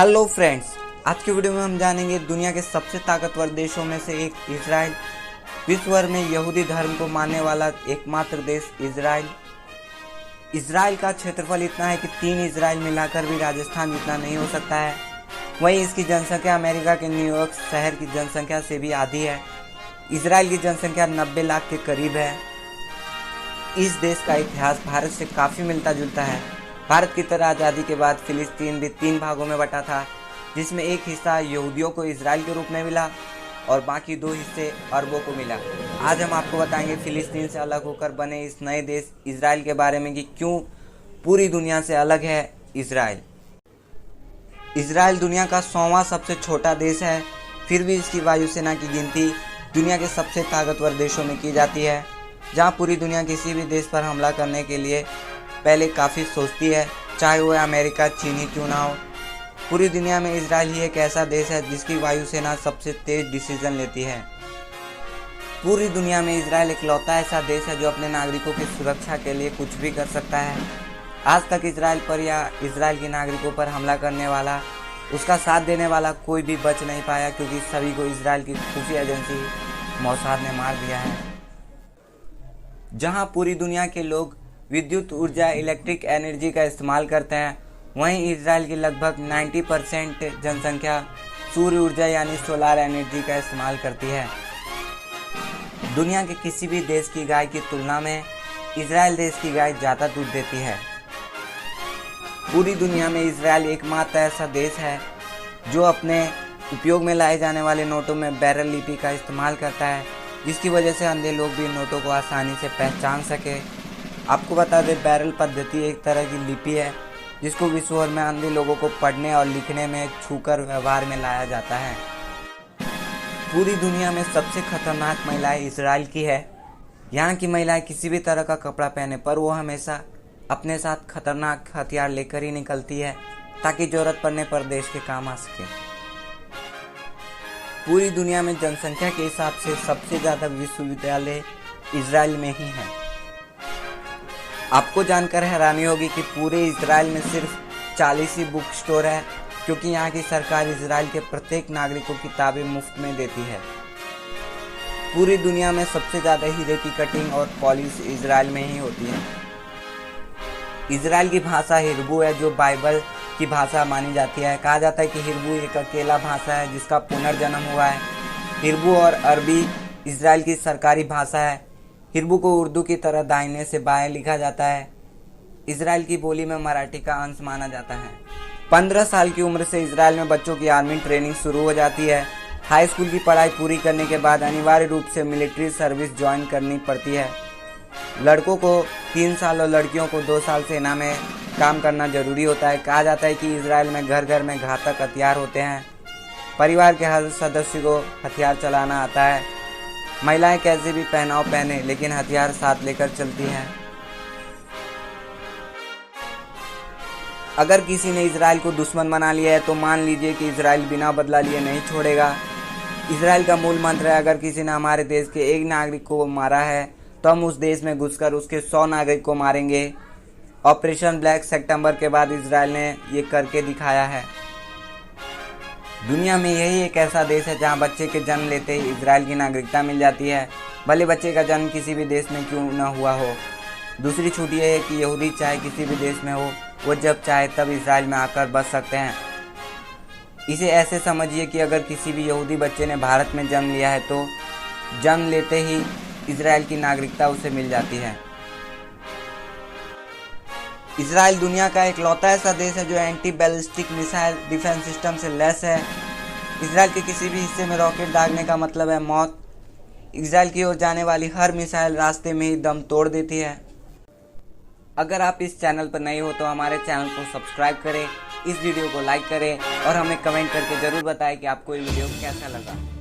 Hello friends, आज की video में हम जानेंगे दुनिया के सबसे ताकतवर देशों में से एक इजराइल। विश्व भर में यहूदी धर्म को मानने वाला एकमात्र देश इजराइल। इजराइल का क्षेत्रफल इतना है कि 3 इजराइल मिलाकर भी राजस्थान जितना नहीं हो सकता है। वहीं इसकी जनसंख्या अमेरिका के न्यूयॉर्क शहर की जनसंख्या से भी आधी है। इजराइल की जनसंख्या 90 लाख के करीब है। इस देश का इतिहास भारत से काफ़ी मिलता जुलता है। भारत की तरह आज़ादी के बाद फिलिस्तीन भी 3 भागों में बटा था, जिसमें एक हिस्सा यहूदियों को इजराइल के रूप में मिला और बाकी 2 हिस्से अरबों को मिला। आज हम आपको बताएंगे फिलिस्तीन से अलग होकर बने इस नए देश इजराइल के बारे में कि क्यों पूरी दुनिया से अलग है इजराइल। इजराइल दुनिया का 100वां सबसे छोटा देश है, फिर भी इसकी वायुसेना की गिनती दुनिया के सबसे ताकतवर देशों में की जाती है, जहां पूरी दुनिया किसी भी देश पर हमला करने के लिए पहले काफ़ी सोचती है, चाहे वह अमेरिका चीन ही क्यों ना हो। पूरी दुनिया में इजराइल ही एक ऐसा देश है जिसकी वायुसेना सबसे तेज डिसीजन लेती है। पूरी दुनिया में इजराइल इकलौता ऐसा देश है जो अपने नागरिकों की सुरक्षा के लिए कुछ भी कर सकता है। आज तक इजराइल पर या इजराइल के नागरिकों पर हमला करने वाला, उसका साथ देने वाला कोई भी बच नहीं पाया, क्योंकि सभी को इजराइल की खुफिया एजेंसी मोसाद ने मार दिया है। जहां पूरी दुनिया के लोग विद्युत ऊर्जा इलेक्ट्रिक एनर्जी का इस्तेमाल करते हैं, वहीं इजराइल की लगभग 90% जनसंख्या सूर्य ऊर्जा यानी सोलार एनर्जी का इस्तेमाल करती है। दुनिया के किसी भी देश की गाय की तुलना में इजराइल देश की गाय ज़्यादा दूध देती है। पूरी दुनिया में इजराइल एकमात्र ऐसा देश है जो अपने उपयोग में लाए जाने वाले नोटों में बैरल लिपि का इस्तेमाल करता है, जिसकी वजह से अंधे लोग भी नोटों को आसानी से पहचान सके। आपको बता दें, बैरल पद्धति एक तरह की लिपि है जिसको विश्व भर में अंधे लोगों को पढ़ने और लिखने में छूकर व्यवहार में लाया जाता है। पूरी दुनिया में सबसे खतरनाक महिलाएं इजराइल की है। यहाँ की महिलाएं किसी भी तरह का कपड़ा पहने पर वो हमेशा अपने साथ खतरनाक हथियार लेकर ही निकलती है, ताकि जरूरत पड़ने पर देश के काम आ सके। पूरी दुनिया में जनसंख्या के हिसाब से सबसे ज़्यादा विश्वविद्यालय इजराइल में ही है। आपको जानकर हैरानी होगी कि पूरे इजराइल में सिर्फ 40 ही बुक स्टोर है, क्योंकि यहाँ की सरकार इजराइल के प्रत्येक नागरिक को किताबें मुफ्त में देती है। पूरी दुनिया में सबसे ज़्यादा हीरे की कटिंग और पॉलिश इजराइल में ही होती है। इजराइल की भाषा हिब्रू है, जो बाइबल की भाषा मानी जाती है। कहा जाता है कि हिब्रू एक अकेला भाषा है जिसका पुनर्जन्म हुआ है। हिब्रू और अरबी इजराइल की सरकारी भाषा है। हिब्रू को उर्दू की तरह दाहिने से बाएं लिखा जाता है। इजराइल की बोली में मराठी का अंश माना जाता है। 15 साल की उम्र से इजराइल में बच्चों की आर्मी ट्रेनिंग शुरू हो जाती है। हाई स्कूल की पढ़ाई पूरी करने के बाद अनिवार्य रूप से मिलिट्री सर्विस ज्वाइन करनी पड़ती है। लड़कों को 3 साल और लड़कियों को 2 साल सेना में काम करना जरूरी होता है। कहा जाता है कि इजराइल में घर घर में घातक हथियार होते हैं। परिवार के हर सदस्य को हथियार चलाना आता है। महिलाएं कैसे भी पहनाव पहने, लेकिन हथियार साथ लेकर चलती हैं। अगर किसी ने इजराइल को दुश्मन बना लिया है तो मान लीजिए कि इजराइल बिना बदला लिए नहीं छोड़ेगा। इजराइल का मूल मंत्र है, अगर किसी ने हमारे देश के एक नागरिक को मारा है तो हम उस देश में घुसकर उसके 100 नागरिक को मारेंगे। ऑपरेशन ब्लैक सितंबर के बाद इजराइल ने ये करके दिखाया है। दुनिया में यही एक ऐसा देश है जहां बच्चे के जन्म लेते ही इजराइल की नागरिकता मिल जाती है, भले बच्चे का जन्म किसी भी देश में क्यों न हुआ हो। दूसरी छूट यह है कि यहूदी चाहे किसी भी देश में हो, वो जब चाहे तब इजराइल में आकर बस सकते हैं। इसे ऐसे समझिए कि अगर किसी भी यहूदी बच्चे ने भारत में जन्म लिया है तो जन्म लेते ही इजराइल की नागरिकता उसे मिल जाती है। इजराइल दुनिया का इकलौता ऐसा देश है जो anti ballistic missile defence system से लैस है। इजराइल के किसी भी हिस्से में रॉकेट दागने का मतलब है मौत। इजराइल की ओर जाने वाली हर मिसाइल रास्ते में ही दम तोड़ देती है। अगर आप इस चैनल पर नए हो तो हमारे चैनल को सब्सक्राइब करें, इस वीडियो को लाइक करें और हमें कमेंट करके ज़रूर बताएं कि आपको ये वीडियो कैसा लगा।